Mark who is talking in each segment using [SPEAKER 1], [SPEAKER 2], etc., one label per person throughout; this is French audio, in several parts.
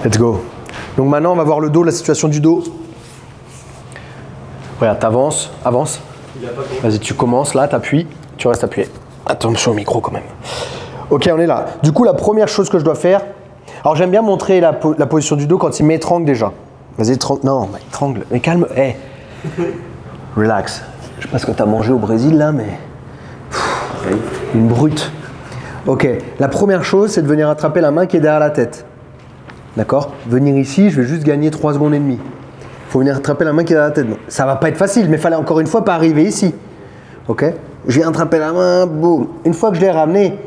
[SPEAKER 1] Let's go. Donc maintenant, on va voir le dos, la situation du dos. Regarde, t'avances, avance. Vas-y, tu commences là, t'appuies, tu restes appuyé. Attention au micro quand même. Ok, on est là. Du coup, la première chose que je dois faire. Alors, j'aime bien montrer la position du dos quand il m'étrangle déjà. Vas-y, étrangle. Non, bah, étrangle. Mais calme. Hey. Relax. Je sais pas ce que t'as mangé au Brésil là, mais. Une brute. Ok, la première chose, c'est de venir attraper la main qui est derrière la tête. D'accord? Venir ici, je vais juste gagner 3 secondes et demie. Il faut venir attraper la main qui est derrière la tête. Donc, ça va pas être facile, mais il fallait encore une fois pas arriver ici. Ok? Je viens attraper la main, boum. Une fois que je l'ai ramenée,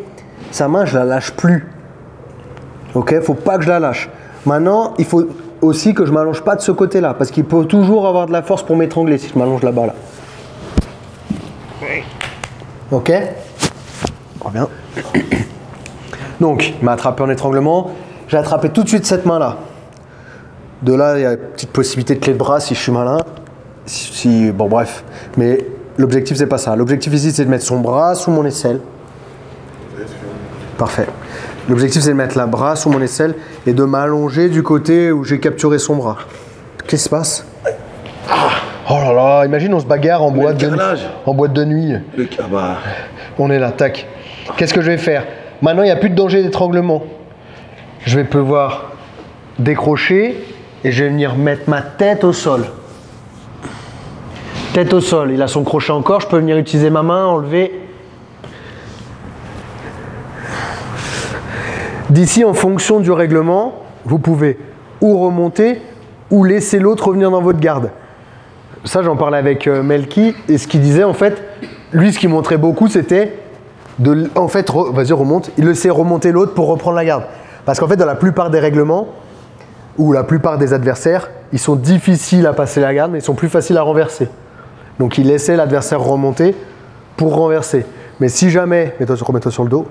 [SPEAKER 1] sa main, je la lâche plus. Ok? Faut pas que je la lâche. Maintenant, il faut aussi que je m'allonge pas de ce côté-là, parce qu'il peut toujours avoir de la force pour m'étrangler si je m'allonge là-bas là. Ok? Reviens. Donc, il m'a attrapé en étranglement. J'ai attrapé tout de suite cette main-là. De là, il y a une petite possibilité de clé de bras si je suis malin. Bon, bref. Mais l'objectif, c'est pas ça. L'objectif ici, c'est de mettre son bras sous mon aisselle. Parfait. L'objectif, c'est de mettre le bras sous mon aisselle et de m'allonger du côté où j'ai capturé son bras. Qu'est-ce qui se passe? Oh là là, imagine, on se bagarre en boîte de nuit. On est là, tac. Qu'est-ce que je vais faire? Maintenant, il n'y a plus de danger d'étranglement. Je vais pouvoir décrocher et je vais venir mettre ma tête au sol. Tête au sol. Il a son crochet encore. Je peux venir utiliser ma main, enlever. D'ici, en fonction du règlement, vous pouvez ou remonter ou laisser l'autre revenir dans votre garde. Ça, j'en parlais avec Melky et ce qu'il disait, en fait, lui, ce qu'il montrait beaucoup, c'était de, en fait, vas-y, remonte. Il laissait remonter l'autre pour reprendre la garde. Parce qu'en fait, dans la plupart des règlements, ou la plupart des adversaires, ils sont difficiles à passer la garde, mais ils sont plus faciles à renverser. Donc, il laissait l'adversaire remonter pour renverser. Mais si jamais, remets-toi sur le dos.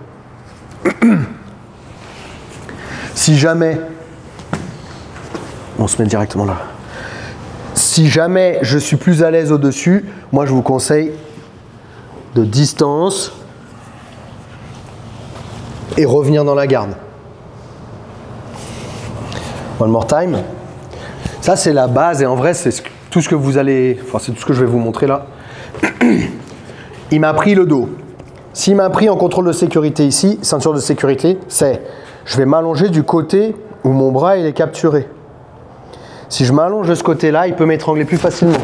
[SPEAKER 1] Si jamais, on se met directement là. Si jamais je suis plus à l'aise au-dessus, moi, je vous conseille de distance et revenir dans la garde. One more time. Ça, c'est la base et en vrai, c'est tout ce que vous allez... Enfin, c'est tout ce que je vais vous montrer là. Il m'a pris le dos. S'il m'a pris en contrôle de sécurité ici, ceinture de sécurité, c'est... Je vais m'allonger du côté où mon bras il est capturé. Si je m'allonge de ce côté-là, il peut m'étrangler plus facilement.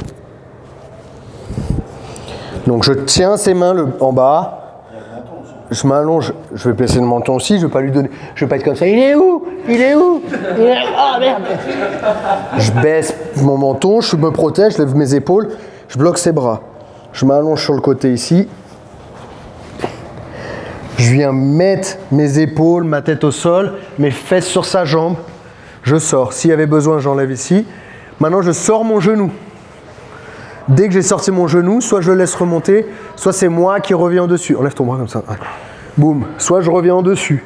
[SPEAKER 1] Donc, je tiens ses mains en bas. Je m'allonge, je vais placer le menton aussi, je vais pas lui donner, je vais pas être comme ça. Il est où? Il est où? Il est... Oh merde! Je baisse mon menton, je me protège, je lève mes épaules, je bloque ses bras. Je m'allonge sur le côté ici. Je viens mettre mes épaules, ma tête au sol, mes fesses sur sa jambe. Je sors. S'il y avait besoin, j'enlève ici. Maintenant, je sors mon genou. Dès que j'ai sorti mon genou, soit je le laisse remonter, soit c'est moi qui reviens dessus. Enlève ton bras comme ça. Boum. Soit je reviens en dessus.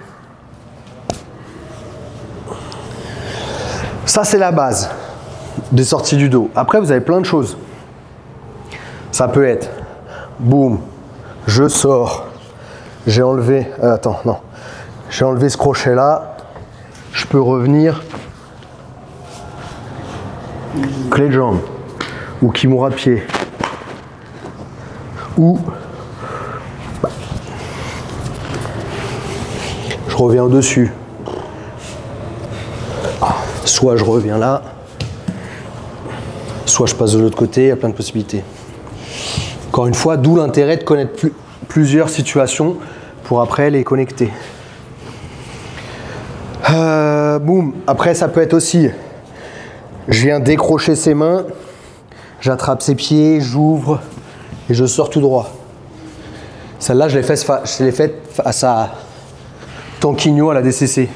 [SPEAKER 1] Ça, c'est la base des sorties du dos. Après, vous avez plein de choses. Ça peut être, boum, je sors. J'ai enlevé, attends, non. J'ai enlevé ce crochet-là. Je peux revenir. Clé de jambe. Ou kimura de pied. Ou je reviens au-dessus. Soit je reviens là, soit je passe de l'autre côté, il y a plein de possibilités. Encore une fois, d'où l'intérêt de connaître plusieurs situations pour après les connecter. Boum. Après, ça peut être aussi, je viens décrocher ses mains, j'attrape ses pieds, j'ouvre et je sors tout droit. Celle-là, je l'ai faite face à Tanquinho à la DCC.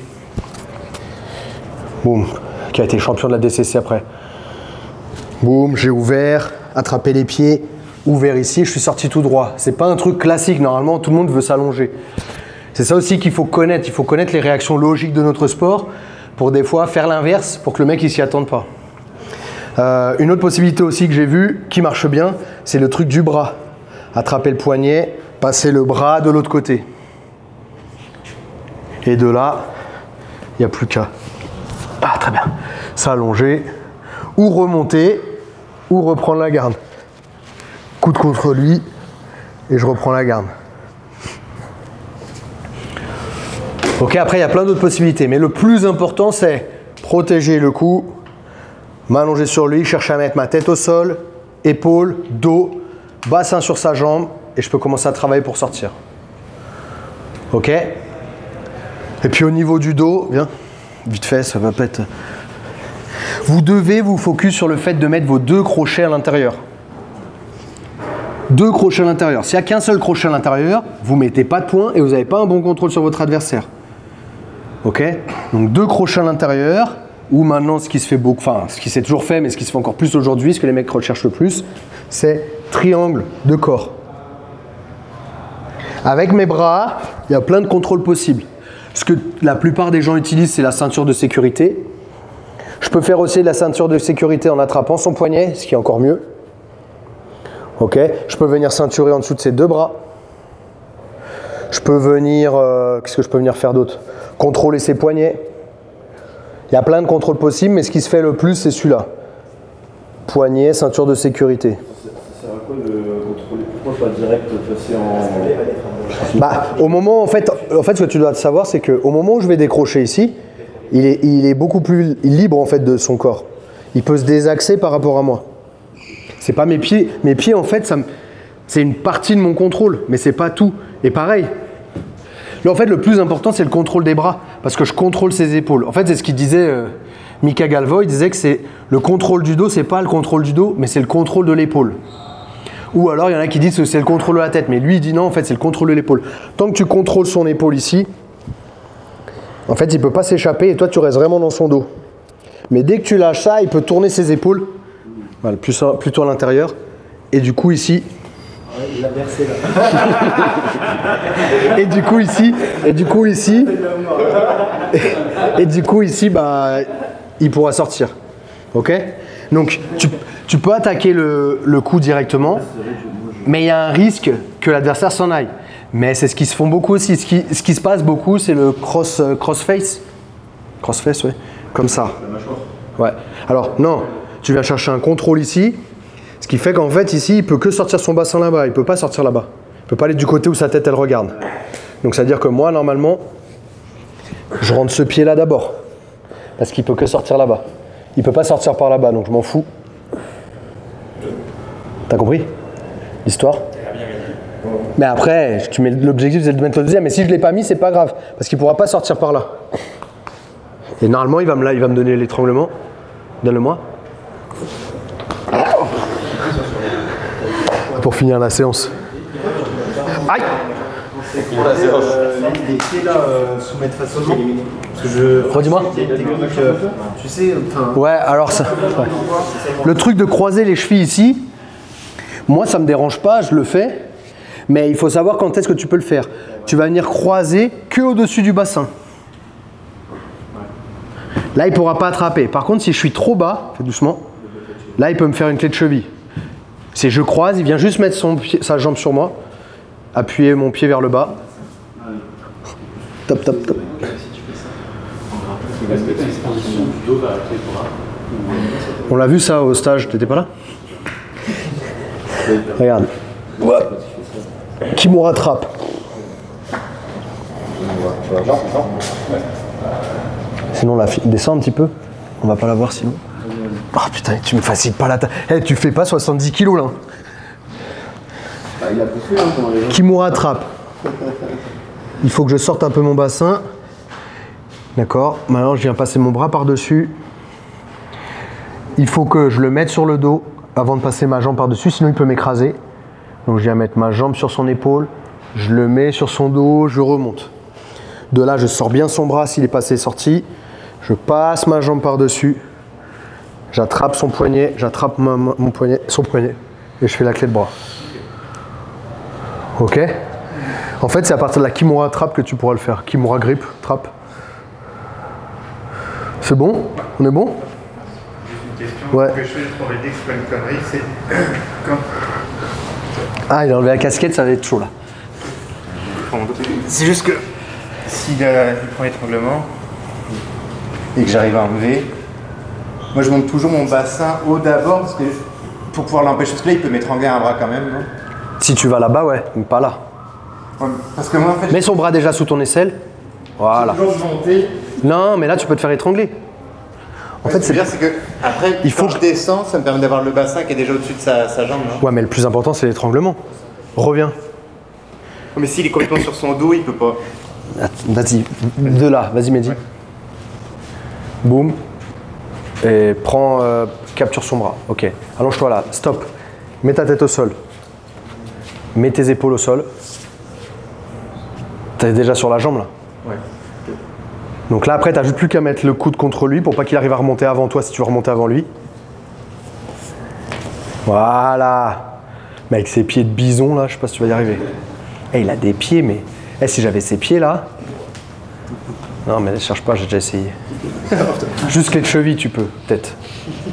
[SPEAKER 1] Boum. Qui a été champion de la DCC après. Boum, j'ai ouvert, attrapé les pieds, ouvert ici, je suis sorti tout droit. C'est pas un truc classique, normalement tout le monde veut s'allonger. C'est ça aussi qu'il faut connaître, il faut connaître les réactions logiques de notre sport pour des fois faire l'inverse pour que le mec il s'y attende pas. Une autre possibilité aussi que j'ai vue qui marche bien, c'est le truc du bras. Attraper le poignet, passer le bras de l'autre côté. Et de là, il n'y a plus qu'à. Ah. très bien. S'allonger, ou remonter, ou reprendre la garde. Coude contre lui, et je reprends la garde. Ok, après il y a plein d'autres possibilités, mais le plus important c'est protéger le cou, m'allonger sur lui, chercher à mettre ma tête au sol, épaules, dos, bassin sur sa jambe, et je peux commencer à travailler pour sortir. Ok? Et puis au niveau du dos, viens, vite fait, ça va pas être... Vous devez vous focus sur le fait de mettre vos 2 crochets à l'intérieur. 2 crochets à l'intérieur. S'il n'y a qu'un seul crochet à l'intérieur, vous ne mettez pas de poing et vous n'avez pas un bon contrôle sur votre adversaire. Ok? Donc 2 crochets à l'intérieur, ou maintenant ce qui se fait beaucoup, enfin ce qui s'est toujours fait, mais ce qui se fait encore plus aujourd'hui, ce que les mecs recherchent le plus, c'est triangle de corps. Avec mes bras, il y a plein de contrôles possibles. Ce que la plupart des gens utilisent, c'est la ceinture de sécurité. Je peux faire aussi de la ceinture de sécurité en attrapant son poignet, ce qui est encore mieux. Ok, je peux venir ceinturer en dessous de ses 2 bras. Je peux venir, qu'est-ce que je peux venir faire d'autre? Contrôler ses poignets. Il y a plein de contrôles possibles, mais ce qui se fait le plus, c'est celui-là. Poignet, ceinture de sécurité.
[SPEAKER 2] Ça sert à quoi de contrôler? Pourquoi pas direct passer en...
[SPEAKER 1] Bah, au moment, en fait, ce que tu dois savoir, c'est qu'au moment où je vais décrocher ici, il est beaucoup plus libre en fait de son corps. Il peut se désaxer par rapport à moi. C'est pas mes pieds. Mes pieds, en fait, c'est une partie de mon contrôle, mais c'est pas tout. Et pareil. Là, en fait, le plus important, c'est le contrôle des bras, parce que je contrôle ses épaules. En fait, c'est ce qu'il disait Mika Galvo. Il disait que c'est le contrôle du dos, c'est pas le contrôle du dos, mais c'est le contrôle de l'épaule. Ou alors, il y en a qui disent que c'est le contrôle de la tête, mais lui, il dit non, en fait, c'est le contrôle de l'épaule. Tant que tu contrôles son épaule ici, en fait, il ne peut pas s'échapper et toi, tu restes vraiment dans son dos. Mais dès que tu lâches ça, il peut tourner ses épaules, voilà, plutôt à l'intérieur. Et du coup, ici...
[SPEAKER 2] Ouais, il a versé là.
[SPEAKER 1] et du coup, ici, bah, il pourra sortir. Ok? Donc, tu peux attaquer le coup directement, mais il y a un risque que l'adversaire s'en aille. Mais c'est ce qui se font beaucoup aussi. Ce qui se passe beaucoup, c'est le crossface. Crossface, ouais. Comme ça.
[SPEAKER 2] La mâchoire.
[SPEAKER 1] Ouais. Alors, non. Tu viens chercher un contrôle ici. Ce qui fait qu'en fait, ici, il peut que sortir son bassin là-bas. Il peut pas sortir là-bas. Il peut pas aller du côté où sa tête, elle regarde. Donc, ça veut dire que moi, normalement, je rentre ce pied-là d'abord. Parce qu'il peut que sortir là-bas. Il peut pas sortir par là-bas. Donc, je m'en fous. T'as compris l'histoire? Mais après, l'objectif c'est de mettre le deuxième. Mais si je ne l'ai pas mis, c'est pas grave. Parce qu'il ne pourra pas sortir par là. Et normalement, il va me donner l'étranglement. Donne-le-moi. Pour finir la séance. Aïe!
[SPEAKER 2] Pour la séance. Les pieds là, soumettre face au dos.
[SPEAKER 1] Redis-moi.
[SPEAKER 2] Tu sais, enfin.
[SPEAKER 1] Ouais, alors ça. Ouais. Le truc de croiser les chevilles ici, moi ça me dérange pas, je le fais. Mais il faut savoir quand est-ce que tu peux le faire. Tu vas venir croiser que au-dessus du bassin. Là, il ne pourra pas attraper. Par contre, si je suis trop bas, fais doucement, là, il peut me faire une clé de cheville. Si je croise, il vient juste mettre sa jambe sur moi, appuyer mon pied vers le bas. Top, top, top. On l'a vu ça au stage, t'étais pas là? Regarde. Kimura trap. Sinon, la fille descend un petit peu. On va pas la voir sinon. Oh putain, tu me facilites pas la taille. Hey, tu fais pas 70 kilos là.
[SPEAKER 2] Bah, il a poussé, hein,
[SPEAKER 1] Kimura trap. Il faut que je sorte un peu mon bassin. D'accord. Maintenant, je viens passer mon bras par-dessus. Il faut que je le mette sur le dos avant de passer ma jambe par-dessus, sinon il peut m'écraser. Donc je viens mettre ma jambe sur son épaule, je le mets sur son dos, je remonte. De là, je sors bien son bras s'il est passé sorti. Je passe ma jambe par-dessus. J'attrape son poignet, j'attrape son poignet et je fais la clé de bras. Ok? En fait, c'est à partir de la Kimura trap que tu pourras le faire. Kimura grip, trap. C'est bon? On est bon?
[SPEAKER 3] Une question
[SPEAKER 1] ouais.
[SPEAKER 3] que je fais pour aider que c'est pas une connerie, c'est quand...
[SPEAKER 1] Ah, il a enlevé la casquette, ça va être chaud là.
[SPEAKER 3] C'est juste que s'il prend l'étranglement,
[SPEAKER 4] et que j'arrive à enlever, moi je monte toujours mon bassin haut d'abord parce que pour pouvoir l'empêcher, parce que là il peut m'étrangler un bras quand même. Non,
[SPEAKER 1] Si tu vas là-bas, ouais, mais pas là.
[SPEAKER 4] ouais, parce que moi en fait,
[SPEAKER 1] Mets son bras déjà sous ton aisselle. Voilà.
[SPEAKER 4] toujours monter.
[SPEAKER 1] Non, mais là, tu peux te faire étrangler. En fait,
[SPEAKER 4] c'est bien, c'est que après,
[SPEAKER 1] Il faut
[SPEAKER 4] quand je descends, ça me permet d'avoir le bassin qui est déjà au-dessus de sa jambe. Non,
[SPEAKER 1] Ouais, mais le plus important, c'est l'étranglement. Reviens.
[SPEAKER 4] mais s'il est complètement sur son dos, il peut pas.
[SPEAKER 1] Vas-y, de là, vas-y Mehdi. Boum. Et prends, capture son bras. Ok. Allonge-toi là, stop. Mets ta tête au sol. Mets tes épaules au sol. T'es déjà sur la jambe là.
[SPEAKER 4] Ouais.
[SPEAKER 1] Donc là après, t'as juste plus qu'à mettre le coude contre lui pour pas qu'il arrive à remonter avant toi si tu veux remonter avant lui. Voilà. Mais avec ses pieds de bison là, je sais pas si tu vas y arriver. Eh, il a des pieds, mais si j'avais ces pieds là. Non mais cherche pas, j'ai déjà essayé. Juste clé de cheville tu peux, peut-être.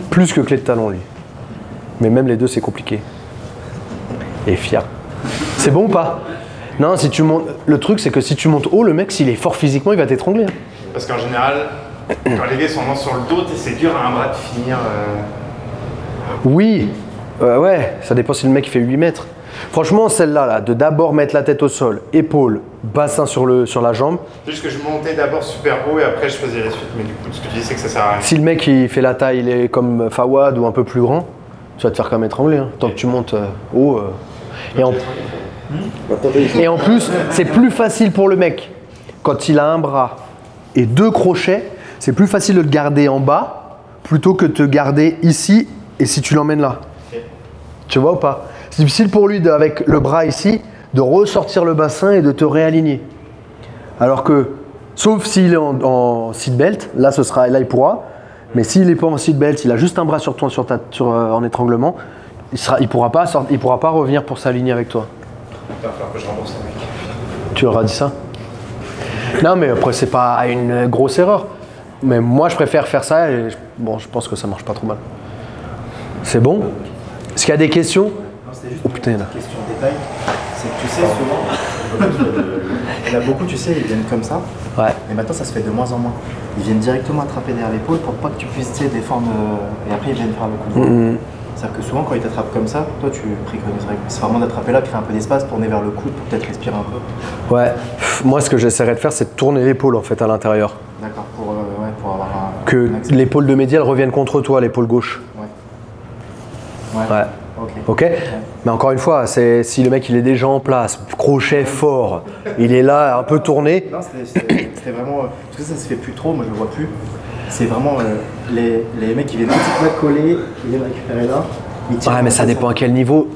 [SPEAKER 1] Plus que clé de talon lui. Mais même les deux c'est compliqué. Et fier. C'est bon ou pas? Non, si tu montes. Le truc c'est que si tu montes haut, le mec s'il est fort physiquement, il va t'étrangler. Hein.
[SPEAKER 3] Parce qu'en général, quand les gars sont vraiment sur le dos, c'est dur à un bras de finir.
[SPEAKER 1] Oui, ouais, ça dépend si le mec il fait 8 mètres. Franchement, celle-là, là, de d'abord mettre la tête au sol, épaules, bassin sur la jambe.
[SPEAKER 3] C'est juste que je montais d'abord super haut et après je faisais la suite. Mais du coup, ce que tu dis, c'est que ça sert à rien.
[SPEAKER 1] Si le mec il fait la taille, il est comme Fawad ou un peu plus grand, tu vas te faire quand même étrangler. Hein, tant que tu montes haut. Et en plus, c'est plus facile pour le mec. Quand il a un bras et 2 crochets, c'est plus facile de le garder en bas plutôt que de te garder ici et si tu l'emmènes là.
[SPEAKER 3] Okay.
[SPEAKER 1] Tu vois ou pas? C'est difficile pour lui, avec le bras ici, de ressortir le bassin et de te réaligner. Alors que, sauf s'il est en seatbelt, là il pourra. Mais s'il n'est pas en seatbelt, il a juste un bras sur toi en étranglement, il pourra pas revenir pour s'aligner avec toi.
[SPEAKER 3] Il va falloir que je rembourse le mec.
[SPEAKER 1] Tu leur as dit ça? Non, mais après, c'est pas une grosse erreur. Mais moi, je préfère faire ça et je pense que ça marche pas trop mal. C'est bon? Est-ce qu'il y a des questions?
[SPEAKER 5] Non, c'était juste
[SPEAKER 1] Oh putain, il y en a.
[SPEAKER 5] une question de détail. C'est que tu sais, souvent, il y en a beaucoup, tu sais, ils viennent comme ça.
[SPEAKER 1] Ouais.
[SPEAKER 5] Mais maintenant, ça se fait de moins en moins. Ils viennent directement attraper derrière l'épaule pour pas que tu puisses défendre. Et après, ils viennent faire le coup de vent. C'est-à-dire que souvent, quand ils t'attrapent comme ça, toi, tu préconiserais c'est vraiment d'attraper là, puis faire un peu d'espace, tourner vers le coude pour peut-être respirer un peu.
[SPEAKER 1] Ouais. Moi, ce que j'essaierais de faire, c'est de tourner l'épaule en fait à l'intérieur.
[SPEAKER 5] D'accord, pour avoir un.
[SPEAKER 1] Que l'épaule de Mehdi, elle revienne contre toi, l'épaule gauche.
[SPEAKER 5] Ouais.
[SPEAKER 1] Ouais.
[SPEAKER 5] Ok.
[SPEAKER 1] Ok. Mais encore une fois, si le mec il est déjà en place, crochet fort, il est là un peu tourné.
[SPEAKER 5] Non, c'était vraiment. Parce que ça se fait plus trop, moi je le vois plus. C'est vraiment les mecs qui viennent un petit peu coller, ils viennent récupérer là.
[SPEAKER 1] Ouais, mais ça dépend à quel niveau.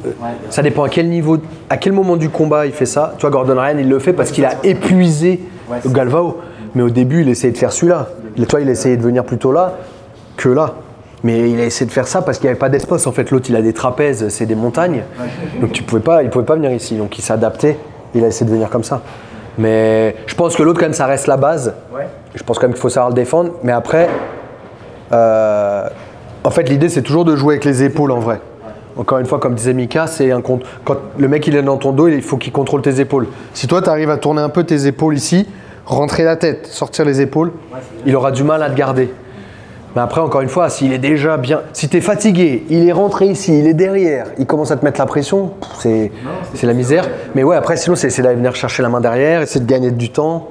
[SPEAKER 1] Ça dépend à quel niveau, à quel moment du combat il fait ça. Tu vois, Gordon Ryan, il le fait parce qu'il a épuisé Galvao. Mais au début, il essayait de faire celui-là. Toi, il essayait de venir plutôt là que là. Mais il a essayé de faire ça parce qu'il n'y avait pas d'espace. En fait, l'autre, il a des trapèzes, c'est des montagnes. Donc il pouvait pas venir ici. Donc il s'est adapté. Il a essayé de venir comme ça. Mais je pense que l'autre, quand même, ça reste la base. Ouais. Je pense quand même qu'il faut savoir le défendre. Mais après, en fait, l'idée, c'est toujours de jouer avec les épaules en vrai. Encore une fois, comme disait Mika, quand le mec il est dans ton dos, il faut qu'il contrôle tes épaules. Si toi, tu arrives à tourner un peu tes épaules ici, rentrer la tête, sortir les épaules, il aura du mal à te garder. Mais après, encore une fois, s'il est déjà bien... Si tu es fatigué, il est rentré ici, il est derrière, il commence à te mettre la pression, c'est la misère. Mais ouais, après, sinon, c'est d'aller venir chercher la main derrière, essayer de gagner du temps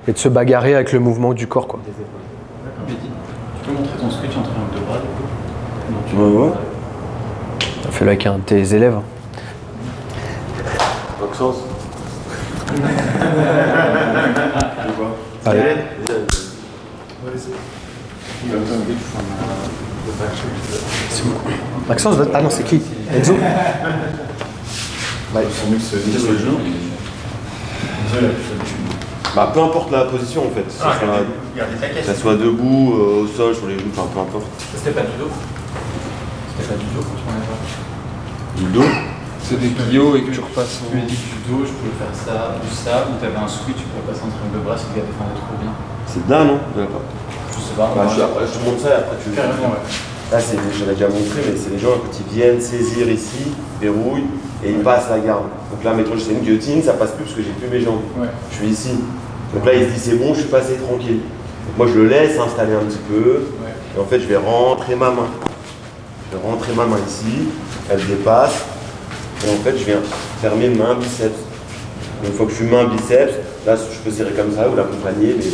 [SPEAKER 1] et de se bagarrer avec le mouvement du corps, quoi.
[SPEAKER 6] Tu peux montrer ton switch entre les deux bras, du coup?
[SPEAKER 2] Ouais.
[SPEAKER 1] Fais-le avec un de tes élèves.
[SPEAKER 2] Maxence.
[SPEAKER 1] Allez. C'est bon. Maxence, ah non, c'est qui? Enzo?
[SPEAKER 2] Bah, peu importe la position en fait. Que ça soit debout, au sol, sur les genoux, enfin peu importe.
[SPEAKER 6] C'était pas du dos? C'était pas du dos quand tu m'en as pas?
[SPEAKER 2] Du dos?
[SPEAKER 4] C'est des guillots et que tu repasses.
[SPEAKER 6] Tu m'as dit du dos, je pouvais faire ça, ou ça, ou t'avais un switch, tu pouvais passer entre les deux bras si le gars défendait trop bien.
[SPEAKER 2] C'est là, non? D'accord.
[SPEAKER 6] Je sais pas.
[SPEAKER 2] Bah, je te montre ça et après tu...
[SPEAKER 6] Carrément, ouais.
[SPEAKER 2] Là, je l'ai déjà montré, mais c'est les gens quand ils viennent saisir ici, verrouillent et ils passent la garde. Donc là, mettons, c'est une guillotine, ça passe plus parce que j'ai plus mes jambes.
[SPEAKER 6] Ouais.
[SPEAKER 2] Je suis ici. Donc là, il se dit c'est bon, je suis passé tranquille. Donc moi je le laisse s'installer un petit peu. Et en fait je vais rentrer ma main. Je vais rentrer ma main ici, elle dépasse. Et en fait je viens fermer main biceps. Une fois que je suis main biceps, là je peux serrer comme ça ou l'accompagner. Mais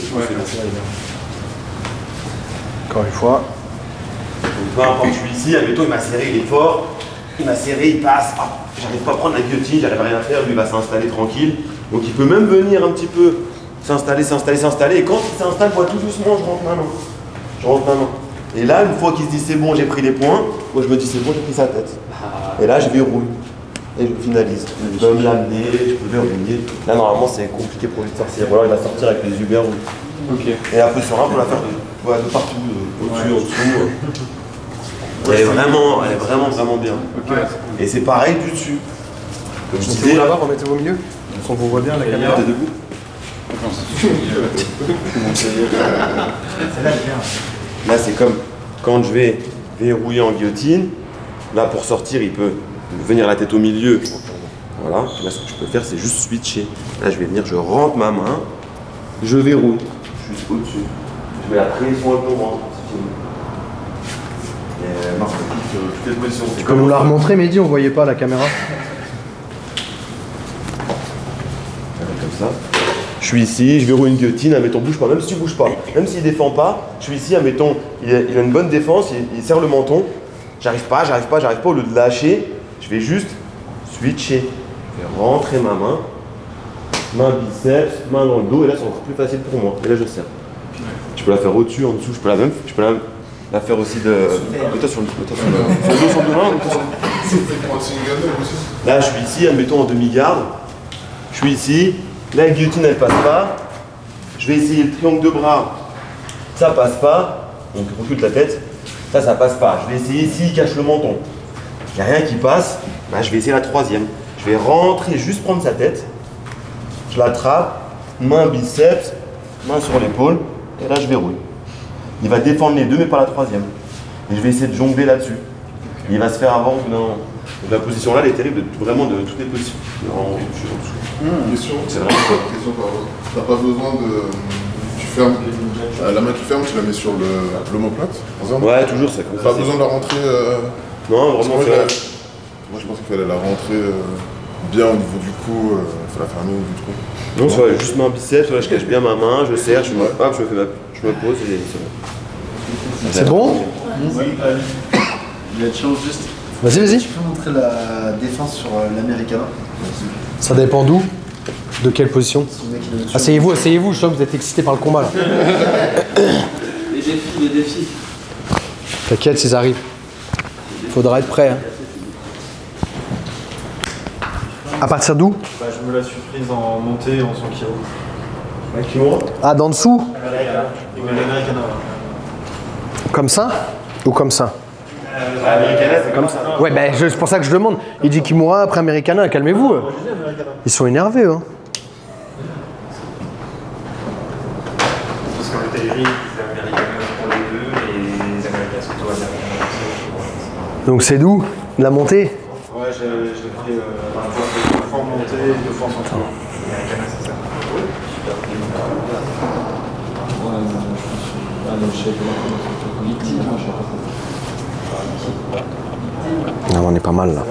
[SPEAKER 1] Encore une fois.
[SPEAKER 2] Donc peu importe, je suis ici, admettons il m'a serré, il est fort. Il m'a serré, il passe. Ah, j'arrive pas à prendre la guillotine, j'arrive à rien faire, lui il va s'installer tranquille. Donc il peut même venir un petit peu s'installer. Et quand il s'installe, moi tout doucement, je rentre ma main. Et là, une fois qu'il se dit c'est bon, j'ai pris les points, moi je me dis c'est bon, j'ai pris sa tête. Et là, je verrouille. Et je finalise. Je peux me l'amener, je peux verrouiller. Là, normalement, c'est compliqué pour lui de sortir. Voilà, il va sortir avec les yeux verrouillés. Et la position là, on peut la faire de partout, au-dessus, en dessous. Elle est vraiment bien. Et c'est pareil du dessus. Comme je disais,
[SPEAKER 1] là-bas, remettez-vous au milieu. On vous voit bien la caméra.
[SPEAKER 2] T'es debout. Là, c'est comme quand je vais verrouiller en guillotine. Là, pour sortir, il peut venir la tête au milieu. Voilà. Là, ce que je peux faire, c'est juste switcher. Là, je vais venir, je rentre ma main, je verrouille. Je suis au-dessus. Je mets la pression avec mon ventre. C'est fini. Toutes les positions.
[SPEAKER 1] Tu peux nous la remontrer, Mehdi, on voyait pas la caméra.
[SPEAKER 2] Comme ça. Je suis ici, je verrouille une guillotine, admettons, bouge pas, même si tu bouges pas, même s'il défend pas, je suis ici, admettons, il a une bonne défense, il serre le menton, j'arrive pas, au lieu de lâcher, je vais juste switcher, je vais rentrer ma main biceps, main dans le dos, et là c'est encore plus facile pour moi, et là je serre. Je peux la faire au-dessus, en dessous, je peux la faire aussi de... Mets-toi sur le dos, Là je suis ici, admettons en demi-garde, je suis ici. Là, la guillotine, elle passe pas. Je vais essayer le triangle de bras. Ça passe pas. Donc, recule la tête. Ça passe pas. Je vais essayer ici, il cache le menton. Il n'y a rien qui passe. Là, je vais essayer la troisième. Je vais rentrer, juste prendre sa tête. Je l'attrape. Main biceps, main sur l'épaule. Et là, je verrouille. Il va défendre les deux, mais pas la troisième. Et je vais essayer de jongler là-dessus. Il va se faire avoir. Donc, la position là, elle est terrible vraiment de toutes les positions.
[SPEAKER 7] Question, c'est vraiment une question par rapport. T'as pas besoin de. Tu fermes. La main qui ferme, tu la mets sur l'omoplate.
[SPEAKER 2] Ouais, toujours, c'est comme ça.
[SPEAKER 7] Pas besoin de la rentrer.
[SPEAKER 2] Non, vraiment,
[SPEAKER 7] moi je pense qu'il fallait la rentrer bien au niveau du cou, il faut la fermer au niveau du cou.
[SPEAKER 2] Non, c'est juste main biceps, je cache bien ma main, je serre, je me pose et c'est bon.
[SPEAKER 1] C'est bon?
[SPEAKER 5] Oui. Il y a une chose juste.
[SPEAKER 1] Vas-y.
[SPEAKER 5] Tu peux montrer la défense sur l'Americana?
[SPEAKER 1] Ça dépend d'où? De quelle position? Asseyez-vous, je sens que vous êtes excité par le combat là.
[SPEAKER 6] Les défis.
[SPEAKER 1] T'inquiète, ils arrivent. Faudra être prêt. Hein. À partir d'où?
[SPEAKER 8] Je me la suis prise en montée en 100 kg.
[SPEAKER 1] Ah, d'en dessous?
[SPEAKER 8] L'Americana.
[SPEAKER 1] Comme ça? Ou comme ça?
[SPEAKER 2] L'Americana, c'est comme ça.
[SPEAKER 1] Ouais, ben c'est pour ça que je demande. Il dit Kimura après Americana, calmez-vous. Ils sont énervés. Hein.
[SPEAKER 3] Parce qu'en hôtellerie, les Américains pour les deux et les Américains sont plutôt américains.
[SPEAKER 1] Donc c'est d'où? De la montée?
[SPEAKER 8] Ouais, je l'ai pris 2 fois en montée et 2 fois en centre.
[SPEAKER 3] L'Américain, c'est ça.
[SPEAKER 1] Non, on est pas mal là.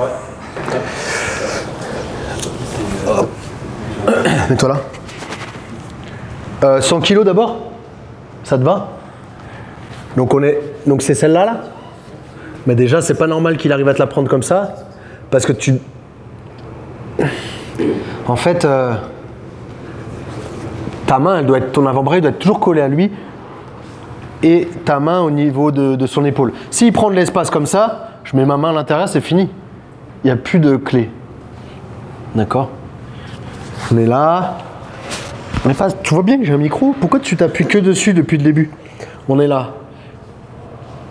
[SPEAKER 1] Hop. Mets-toi là. 100 kilos d'abord? Ça te va? Donc c'est celle-là là? Mais déjà c'est pas normal qu'il arrive à te la prendre comme ça. Parce que tu... En fait, ta main, elle doit être, ton avant-bras doit être toujours collé à lui. Et ta main au niveau de son épaule. S'il prend de l'espace comme ça, je mets ma main à l'intérieur, c'est fini. Il n'y a plus de clé. D'accord? On est là. Mais tu vois bien que j'ai un micro? Pourquoi tu t'appuies que dessus depuis le début? On est là.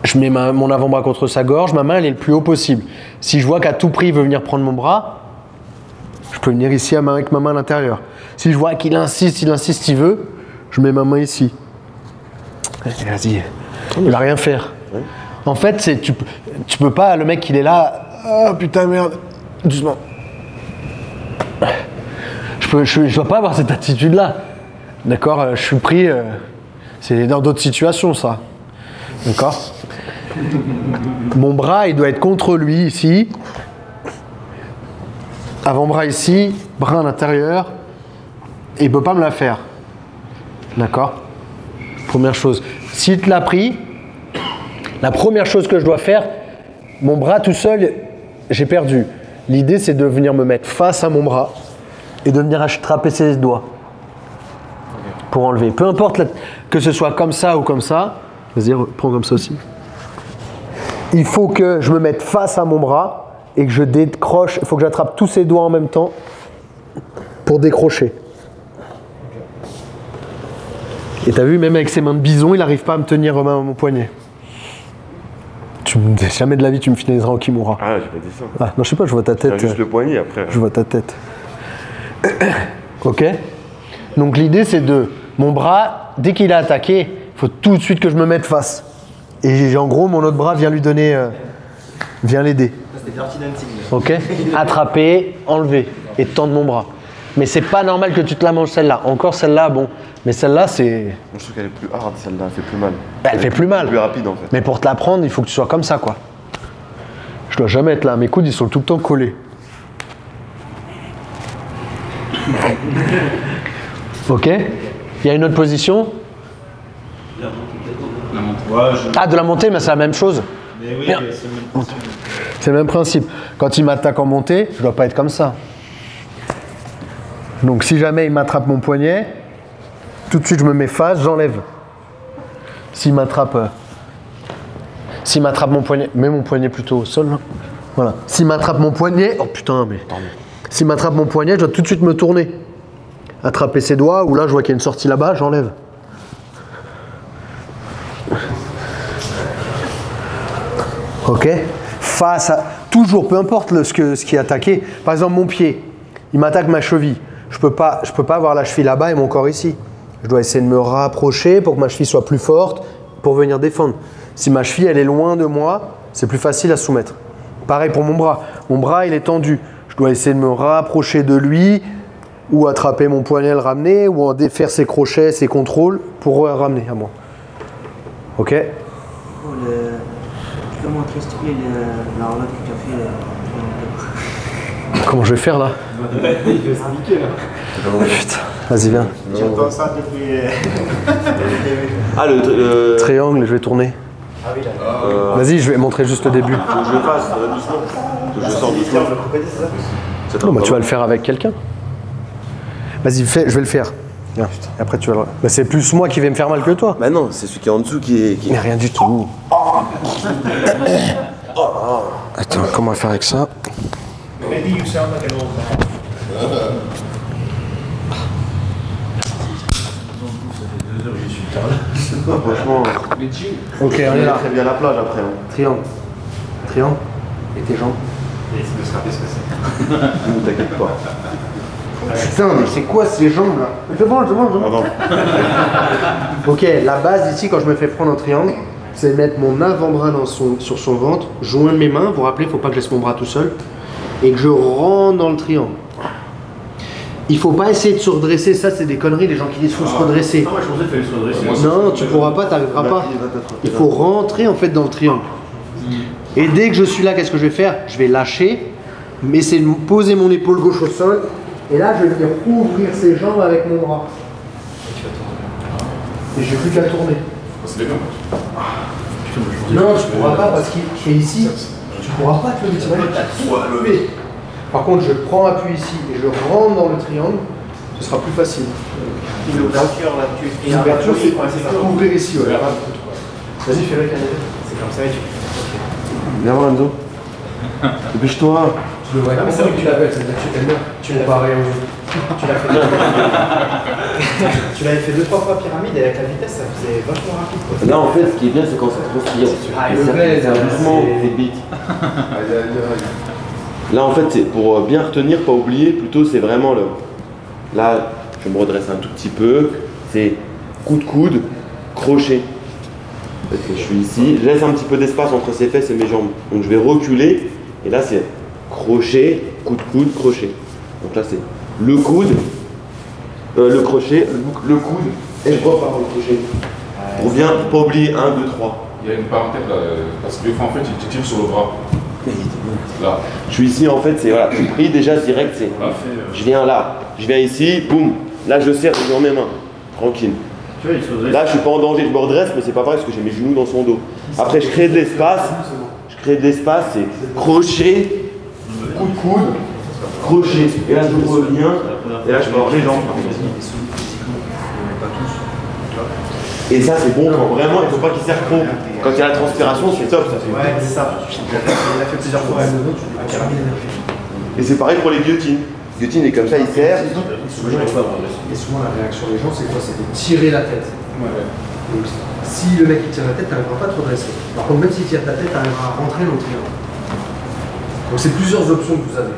[SPEAKER 1] Je mets mon avant-bras contre sa gorge, ma main elle est le plus haut possible. Si je vois qu'à tout prix il veut venir prendre mon bras, je peux venir ici avec ma main à l'intérieur. Si je vois qu'il insiste, il veut, je mets ma main ici. Vas-y, il va rien faire.
[SPEAKER 2] Ouais.
[SPEAKER 1] En fait, tu peux pas, le mec il est là, oh putain merde, doucement. Je dois pas avoir cette attitude là. D'accord, je suis pris. C'est dans d'autres situations, ça. D'accord? Mon bras, il doit être contre lui, ici. Avant-bras ici, bras à l'intérieur. Et il ne peut pas me la faire. D'accord? Première chose. S'il te l'a pris, la première chose que je dois faire, mon bras tout seul, j'ai perdu. L'idée, c'est de venir me mettre face à mon bras et de venir attraper ses doigts pour enlever. Peu importe que ce soit comme ça ou comme ça. Vas-y, prends comme ça aussi. Il faut que je me mette face à mon bras et que je décroche. Il faut que j'attrape tous ses doigts en même temps pour décrocher. Et t'as vu, même avec ses mains de bison, il n'arrive pas à me tenir mon poignet. Jamais de la vie tu me finaliseras en Kimura.
[SPEAKER 2] Ah, j'ai pas dit ça.
[SPEAKER 1] Ah, non, je sais pas, je vois ta tête.
[SPEAKER 2] Juste le poignet après.
[SPEAKER 1] Je vois ta tête. Ok? Donc l'idée c'est de, mon bras, dès qu'il a attaqué, il faut tout de suite que je me mette face. Et en gros, mon autre bras vient lui donner, vient l'aider.
[SPEAKER 5] C'était Dirty Dancing.
[SPEAKER 1] Ok? Attraper, enlever et tendre mon bras. Mais c'est pas normal que tu te la manges celle-là. Encore celle-là, bon. Mais celle-là, c'est...
[SPEAKER 2] Moi, je trouve qu'elle est plus hard, celle-là, elle fait plus mal.
[SPEAKER 1] Elle fait plus mal.
[SPEAKER 2] Plus rapide en fait.
[SPEAKER 1] Mais pour te la prendre, il faut que tu sois comme ça, quoi. Je dois jamais être là. Mes coudes, ils sont tout le temps collés. Ok? Il y a une autre position?
[SPEAKER 6] La montée.
[SPEAKER 1] Ah, de la montée, mais c'est la même chose.
[SPEAKER 8] Mais oui,
[SPEAKER 1] Bien. C'est le même principe. Quand il m'attaque en montée, je dois pas être comme ça. Donc si jamais il m'attrape mon poignet, tout de suite je me mets face, j'enlève. S'il m'attrape mon poignet, mets mon poignet plutôt au sol. Là. Voilà. S'il m'attrape mon poignet, oh putain, mais. S'il m'attrape mon poignet, je dois tout de suite me tourner. Attraper ses doigts, ou là je vois qu'il y a une sortie là-bas, j'enlève. Ok? Face à. Toujours, peu importe ce qui est attaqué. Par exemple, mon pied, il m'attaque ma cheville. Je peux pas avoir la cheville là-bas et mon corps ici. Je dois essayer de me rapprocher pour que ma cheville soit plus forte pour venir défendre. Si ma cheville elle est loin de moi, c'est plus facile à soumettre. Pareil pour mon bras. Mon bras il est tendu. Je dois essayer de me rapprocher de lui ou attraper mon poignet, le ramener ou en défaire ses crochets, ses contrôles pour ramener à moi. Ok?
[SPEAKER 9] Comment t'expliquer l'arnaque que tu as fait
[SPEAKER 1] Comment je vais faire là?
[SPEAKER 8] Il veut s'indiquer là.
[SPEAKER 1] Putain, vas-y viens.
[SPEAKER 4] J'entends ça depuis.
[SPEAKER 2] Ah, le
[SPEAKER 1] Triangle, je vais tourner.
[SPEAKER 5] Ah oui, d'accord.
[SPEAKER 1] Vas-y, je vais montrer juste le début.
[SPEAKER 2] Faut que je le fasse doucement. Faut que je sors doucement.
[SPEAKER 1] Non, bah, tu vas le faire avec quelqu'un. Vas-y, je vais le faire. Viens, après tu vas le... Bah, c'est plus moi qui vais me faire mal que toi.
[SPEAKER 2] Bah non, c'est celui qui est en dessous qui est.
[SPEAKER 1] Mais rien du tout. Attends, comment on va faire avec ça?
[SPEAKER 2] Franchement,
[SPEAKER 1] Ok, on est là.
[SPEAKER 2] très bien la plage après. Hein.
[SPEAKER 1] Triangle. Triangle. Et tes jambes.
[SPEAKER 6] Et essayer de se rappeler ce que c'est.
[SPEAKER 2] T'inquiète pas.
[SPEAKER 1] Putain, mais c'est quoi ces jambes là? Je mange.
[SPEAKER 2] Pardon.
[SPEAKER 1] Ok, la base ici, quand je me fais prendre en triangle, c'est mettre mon avant-bras sur son ventre, joindre mes mains. Vous vous rappelez, il ne faut pas que je laisse mon bras tout seul. Et que je rentre dans le triangle. Il ne faut pas essayer de se redresser, ça c'est des conneries, les gens qui disent qu'il faut se redresser.
[SPEAKER 8] Ah, moi je pensais qu'il fallait se redresser.
[SPEAKER 1] Non, tu pourras pas, tu n'arriveras pas. Il faut rentrer en fait dans le triangle. Et dès que je suis là, qu'est-ce que je vais faire? Je vais lâcher, mais c'est de poser mon épaule gauche au sol. Et là, je vais venir ouvrir ses jambes avec mon bras. Et je vais plus qu'à tourner.
[SPEAKER 7] C'est bien.
[SPEAKER 1] Non, tu pourras pas parce qu'il est ici. Tu pourras pas te lever. Tu vas te lever. Par contre, je prends appui ici et je rentre dans le triangle. Ce sera plus facile.
[SPEAKER 5] Une ouverture là, tu fais
[SPEAKER 1] Une ouverture, c'est ouvrir ici. Ouais.
[SPEAKER 5] Vas-y, fais-le avec un C'est comme ça et tu.
[SPEAKER 2] Viens voir Enzo. Dépêche-toi.
[SPEAKER 1] Tu le vois. Ah, mais c'est vrai que tu l'appelles, c'est-à-dire que tu t'aimes bien. Tu l'as pareil.
[SPEAKER 5] Tu l'as fait. Tu l'avais fait 2-3 fois pyramide et avec la vitesse, ça faisait vachement rapide. Quoi.
[SPEAKER 2] Là en fait, ce qui est bien, c'est quand ça transpire.
[SPEAKER 1] Ah, le vrai,
[SPEAKER 2] c'est doucement, c'est vite. Là en fait, c'est pour bien retenir, pas oublier, plutôt c'est vraiment le. Là, je me redresse un tout petit peu. C'est coup de coude, crochet. En fait, je suis ici, je laisse un petit peu d'espace entre ses fesses et mes jambes. Donc je vais reculer. Et là, c'est crochet, coup de coude, crochet. Donc là, c'est le coude, le crochet, le coude, et je repars au crochet. Pour bien, pas oublier 1, 2, 3.
[SPEAKER 7] Il y a une parenthèse là, parce que des fois en fait tu tires sur le bras. Là.
[SPEAKER 2] Je suis ici en fait, c'est voilà, je prie déjà direct, c'est. Je viens là, je viens ici, boum. Là je serre dans mes mains, tranquille. Là je suis pas en danger, je me redresse, mais c'est pas vrai parce que j'ai mes genoux dans son dos. Après je crée de l'espace, c'est crochet, coup de coude, crochet. Et là je reviens, et là je peux avoir les jambes. Et ça c'est bon quand vraiment il ne faut pas qu'il serre trop. Quand il y a la transpiration, c'est top ça fait.
[SPEAKER 5] Ouais, c'est ça. Il a fait plusieurs fois.
[SPEAKER 2] Et c'est pareil pour les guillotines. Guillotine est comme ça, il serre.
[SPEAKER 1] Et souvent la réaction des gens c'est quoi? C'est de tirer la tête. Donc si le mec il tire la tête, tu n'arriveras pas à te redresser. Par contre même s'il tire ta tête, tu arriveras à rentrer dans le triangle. Donc c'est plusieurs options que vous avez.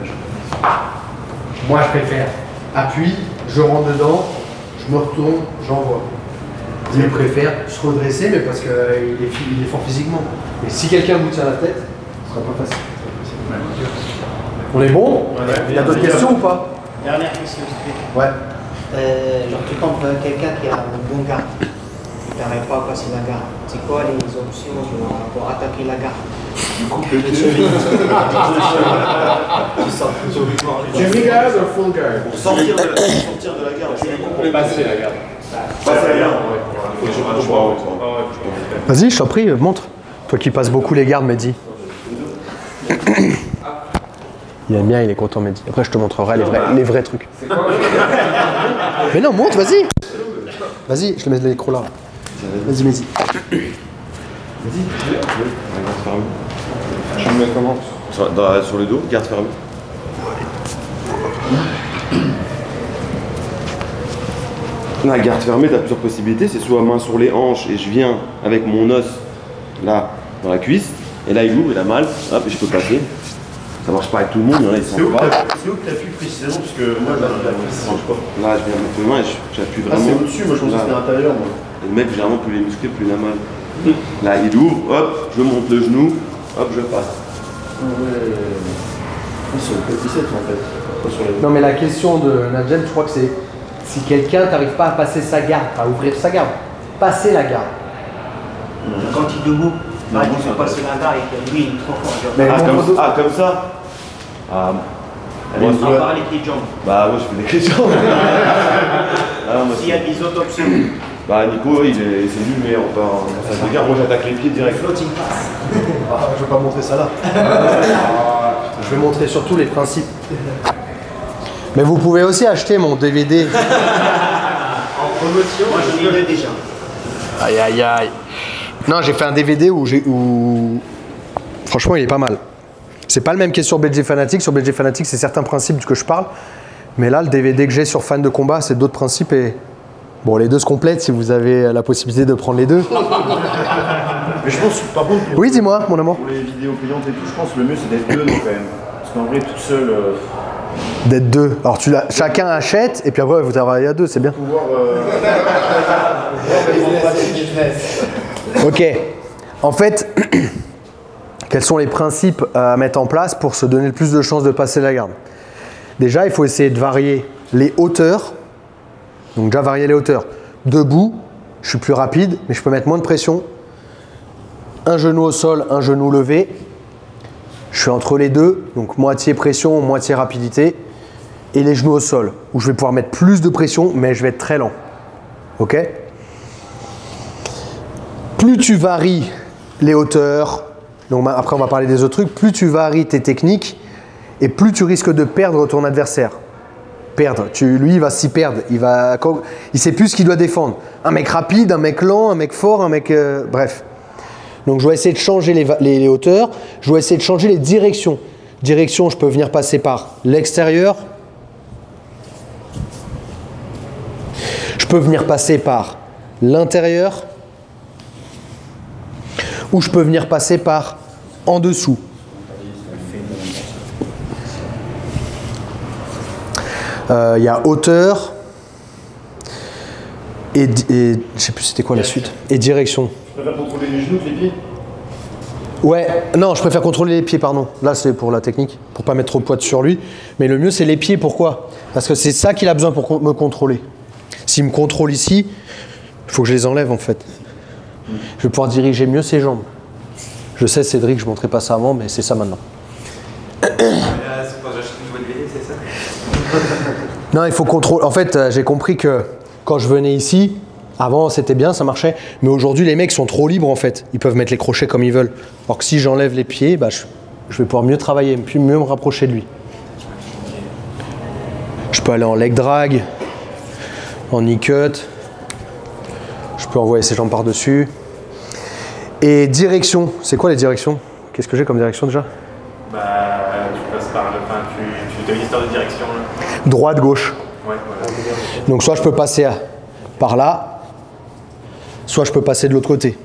[SPEAKER 1] Moi je préfère appui, je rentre dedans, je me retourne, j'envoie. Il préfère se redresser, mais parce qu'il est fort physiquement. Et si quelqu'un vous tient la tête, ce sera pas facile. On est bon? Il y a d'autres questions ou pas?
[SPEAKER 9] Dernière question, s'il te plaît.
[SPEAKER 1] Ouais.
[SPEAKER 9] Genre, tu tombes quelqu'un qui a un bon garde. Tu n'arrives pas à passer la garde. C'est quoi les options pour attaquer la garde?
[SPEAKER 7] Semi-guard ou full guard?
[SPEAKER 2] Pour sortir de la garde.
[SPEAKER 6] Pour passer la garde.
[SPEAKER 2] Passer la garde.
[SPEAKER 1] Vas-y, je t'en prie, montre. Toi qui passes beaucoup les gardes, Mehdi. Il aime bien, il est content, Mehdi. Après, je te montrerai les vrais trucs. Mais non, montre, vas-y. Vas-y, je te mets le micro là. Vas-y, Mehdi.
[SPEAKER 2] Vas-y. Garde fermée.
[SPEAKER 7] Je me mets comment?
[SPEAKER 2] Sur le dos, garde fermée. La garde fermée, tu as plusieurs possibilités. C'est soit main sur les hanches et je viens avec mon os là dans la cuisse. Et là, il ouvre, il a mal. Hop, et je peux passer. Ça marche pas avec tout le monde, il y en a, ils sont pas.
[SPEAKER 10] C'est où que tu appuies précisément? Parce que moi, là, ça marche pas.
[SPEAKER 2] Là, je viens mettre mes mains et j'appuie vraiment.
[SPEAKER 10] Ah, c'est au-dessus, moi je pense que c'était à l'intérieur. Moi.
[SPEAKER 2] Et le mec, généralement, plus les muscles, plus il a mal. Là, il ouvre, hop, je monte le genou, hop, je passe.
[SPEAKER 10] C'est le biceps en fait. Pas sur les...
[SPEAKER 1] Non, mais la question de Nadjem, je crois que c'est si quelqu'un n'arrive pas à passer sa garde, à ouvrir sa garde, passer la garde.
[SPEAKER 9] Quand il est debout, il faut passer la garde et lui, il est trop fort.
[SPEAKER 1] Mais
[SPEAKER 2] Comme ça. Ah,
[SPEAKER 9] on va parler des jambes.
[SPEAKER 2] bah, moi, je fais des questions.
[SPEAKER 9] S'il y a des autres options.
[SPEAKER 2] Bah, Nico, c'est lui le meilleur. Ça regarde, moi, j'attaque les pieds direct.
[SPEAKER 9] Floating pass.
[SPEAKER 1] Ah, je vais pas montrer ça là. Je vais montrer surtout les principes. Mais vous pouvez aussi acheter mon DVD.
[SPEAKER 9] En promotion, moi j'en ai deux déjà.
[SPEAKER 1] Aïe aïe aïe. Non, j'ai fait un DVD où franchement il est pas mal. C'est pas le même que sur BG Fanatic. Sur BG Fanatic, c'est certains principes que je parle. Mais là, le DVD que j'ai sur Fan de Combat, c'est d'autres principes et bon, les deux se complètent si vous avez la possibilité de prendre les deux.
[SPEAKER 10] Mais je pense, par contre,
[SPEAKER 1] Oui, dis-moi, mon amour.
[SPEAKER 10] pour les vidéos payantes et tout, je pense que le mieux c'est d'être deux non, quand même. Parce qu'en vrai, toute seule,
[SPEAKER 1] D'être deux. Alors chacun achète et puis après vous travaillez à deux, c'est bien.
[SPEAKER 10] pouvoir.
[SPEAKER 1] Ok. En fait, quels sont les principes à mettre en place pour se donner le plus de chances de passer la garde? Déjà, il faut essayer de varier les hauteurs. Donc déjà varier les hauteurs. Debout, je suis plus rapide, mais je peux mettre moins de pression. Un genou au sol, un genou levé. Je suis entre les deux, donc moitié pression, moitié rapidité. Et les genoux au sol, où je vais pouvoir mettre plus de pression, mais je vais être très lent. Ok? Plus tu varies les hauteurs, donc après on va parler des autres trucs, plus tu varies tes techniques, et plus tu risques de perdre ton adversaire. Perdre. Lui, il va s'y perdre. Il sait plus ce qu'il doit défendre. Un mec rapide, un mec lent, un mec fort, un mec... bref. Donc je dois essayer de changer les hauteurs. Je dois essayer de changer les directions. Direction, je peux venir passer par l'extérieur. Je peux venir passer par l'intérieur. Ou je peux venir passer par en dessous. Il y a hauteur et je sais plus c'était quoi la suite. Et direction.
[SPEAKER 10] Tu préfères contrôler les genoux que les pieds?
[SPEAKER 1] Ouais, non, je préfère contrôler les pieds, pardon. Là, c'est pour la technique, pour pas mettre trop de poids sur lui. Mais le mieux, c'est les pieds. Pourquoi? Parce que c'est ça qu'il a besoin pour me contrôler. S'il me contrôle ici, il faut que je les enlève en fait. je vais pouvoir diriger mieux ses jambes. Je sais, Cédric, je ne montrais pas ça avant, mais c'est ça maintenant.
[SPEAKER 3] C'est quand j'achète une nouvelle BD, c'est ça?
[SPEAKER 1] Non, il faut contrôler. En fait, j'ai compris que quand je venais ici, avant c'était bien, ça marchait, mais aujourd'hui les mecs sont trop libres en fait. Ils peuvent mettre les crochets comme ils veulent. Alors que si j'enlève les pieds, bah, je vais pouvoir mieux travailler, puis mieux me rapprocher de lui. Je peux aller en leg drag, en knee cut. Je peux envoyer ses jambes par-dessus. Et direction, c'est quoi les directions? Qu'est-ce que j'ai comme direction déjà?
[SPEAKER 3] Bah, tu passes par le. Enfin, tu as une histoire de direction là.
[SPEAKER 1] Droite, gauche.
[SPEAKER 3] Ouais, voilà.
[SPEAKER 1] Donc soit je peux passer par là, soit je peux passer de l'autre côté.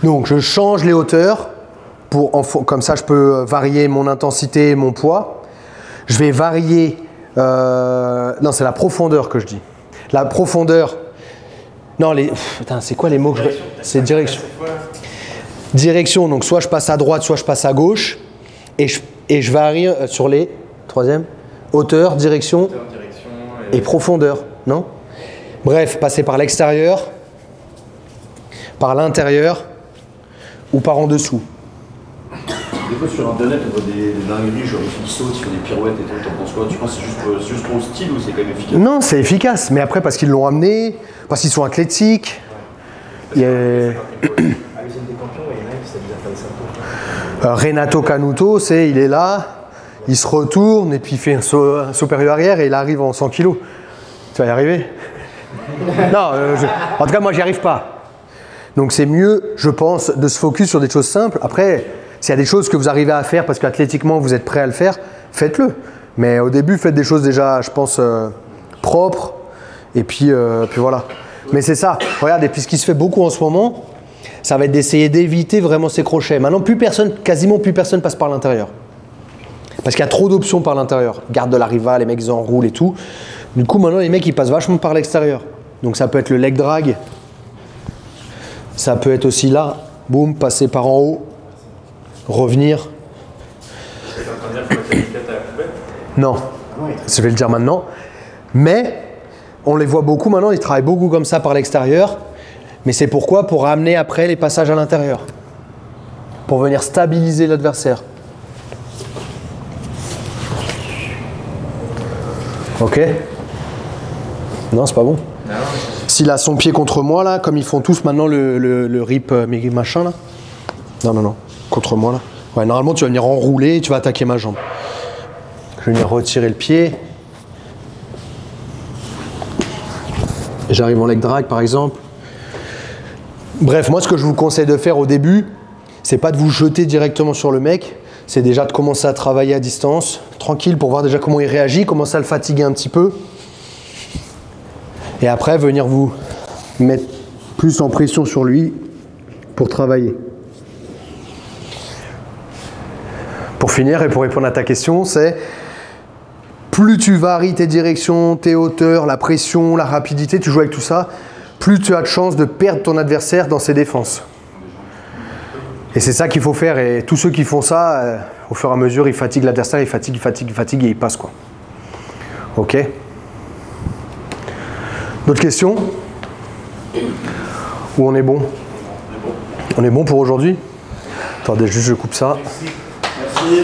[SPEAKER 1] Donc je change les hauteurs, comme ça je peux varier mon intensité et mon poids. Je vais varier, non c'est la profondeur que je dis. La profondeur, non c'est quoi les mots que je... C'est direction. Direction, donc soit je passe à droite, soit je passe à gauche. Et je varie sur les, troisième, hauteur, direction et profondeur, non? Bref, passer par l'extérieur, par l'intérieur ou par en dessous.
[SPEAKER 10] Des fois sur internet on voit des dingueries, genre ils sautent, ils font des pirouettes et tout, t'en penses quoi? Tu penses que c'est juste pour le style ou c'est quand même efficace?
[SPEAKER 1] Non, c'est efficace, mais après parce qu'ils l'ont amené, parce qu'ils sont athlétiques. Il y a... Renato Canuto, il est là, il se retourne et puis il fait un saut supérieur arrière et il arrive en 100 kg. Tu vas y arriver? Non, en tout cas moi j'y arrive pas. Donc c'est mieux, je pense, de se focus sur des choses simples. Après, s'il y a des choses que vous arrivez à faire parce qu'athlétiquement vous êtes prêt à le faire, faites-le. Mais au début, faites des choses déjà, je pense, propres. Et puis voilà. Mais c'est ça. Regarde, et puis ce qui se fait beaucoup en ce moment, ça va être d'essayer d'éviter vraiment ces crochets. Maintenant, quasiment plus personne passe par l'intérieur. Parce qu'il y a trop d'options par l'intérieur. Garde de la riva, les mecs ils enroulent et tout. Du coup, maintenant, les mecs ils passent vachement par l'extérieur. Donc ça peut être le leg drag. Ça peut être aussi là, boum, passer par en haut, revenir. Non, je vais le dire maintenant. Mais on les voit beaucoup maintenant, ils travaillent beaucoup comme ça par l'extérieur. Mais c'est pourquoi? Pour amener après les passages à l'intérieur. Pour venir stabiliser l'adversaire. Ok? Non, c'est pas bon. S'il a son pied contre moi, là, comme ils font tous maintenant le rip machin, là. Non. Contre moi, là. Ouais, normalement, tu vas venir enrouler et tu vas attaquer ma jambe. Je vais venir retirer le pied. J'arrive en leg drag, par exemple. Bref, moi, ce que je vous conseille de faire au début, c'est pas de vous jeter directement sur le mec, c'est déjà de commencer à travailler à distance, tranquille, pour voir déjà comment il réagit, commencer à le fatiguer un petit peu. Et après, venir vous mettre plus en pression sur lui pour travailler. Pour finir et pour répondre à ta question, c'est plus tu varies tes directions, tes hauteurs, la pression, la rapidité, tu joues avec tout ça, plus tu as de chances de perdre ton adversaire dans ses défenses. Et c'est ça qu'il faut faire. Et tous ceux qui font ça, au fur et à mesure, ils fatiguent l'adversaire, ils fatiguent et ils passent quoi. Ok? D'autres questions? Ou on est bon? On est bon pour aujourd'hui? Attendez, juste je coupe ça. Merci.